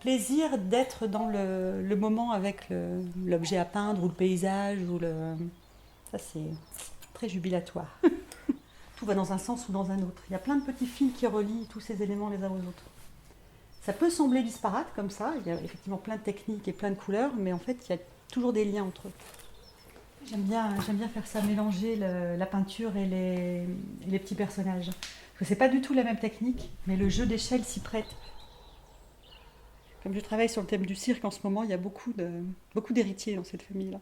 plaisir d'être dans le moment avec l'objet à peindre ou le paysage. Ça, c'est très jubilatoire. Tout va dans un sens ou dans un autre. Il y a plein de petits fils qui relient tous ces éléments les uns aux autres. Ça peut sembler disparate comme ça, il y a effectivement plein de techniques et plein de couleurs, mais en fait il y a toujours des liens entre eux. J'aime bien faire ça, mélanger la peinture et les petits personnages. Parce que c'est pas du tout la même technique, mais le jeu d'échelle s'y prête. Comme je travaille sur le thème du cirque en ce moment, il y a beaucoup d'héritiers dans cette famille-là.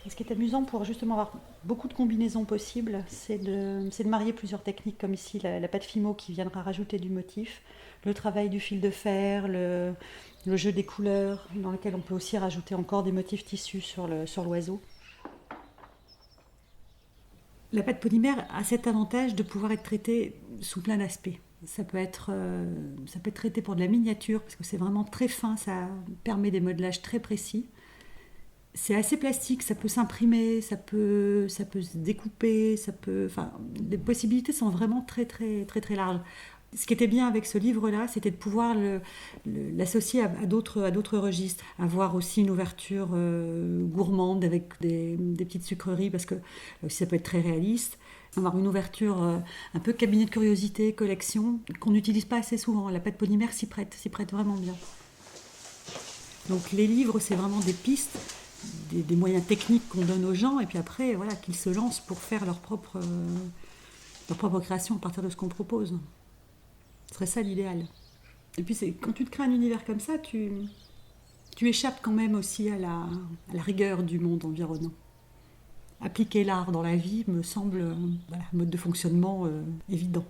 Et ce qui est amusant pour justement avoir beaucoup de combinaisons possibles, c'est de marier plusieurs techniques, comme ici la pâte Fimo qui viendra rajouter du motif, le travail du fil de fer, le jeu des couleurs, dans lequel on peut aussi rajouter encore des motifs tissus sur l'oiseau. La pâte polymère a cet avantage de pouvoir être traitée sous plein d'aspects. Ça peut être traité pour de la miniature, parce que c'est vraiment très fin, ça permet des modelages très précis. C'est assez plastique, ça peut s'imprimer, ça peut se découper, enfin, les possibilités sont vraiment très très très très larges. Ce qui était bien avec ce livre-là, c'était de pouvoir l'associer à d'autres registres, avoir aussi une ouverture gourmande avec des petites sucreries, parce que là aussi ça peut être très réaliste. Avoir une ouverture un peu cabinet de curiosité, collection, qu'on n'utilise pas assez souvent. La pâte polymère s'y prête vraiment bien. Donc les livres, c'est vraiment des pistes, des moyens techniques qu'on donne aux gens, et puis après, voilà, qu'ils se lancent pour faire leur propre création à partir de ce qu'on propose. Ce serait ça l'idéal. Et puis quand tu te crées un univers comme ça, tu échappes quand même aussi à la rigueur du monde environnant. Appliquer l'art dans la vie me semble un mode de fonctionnement évident.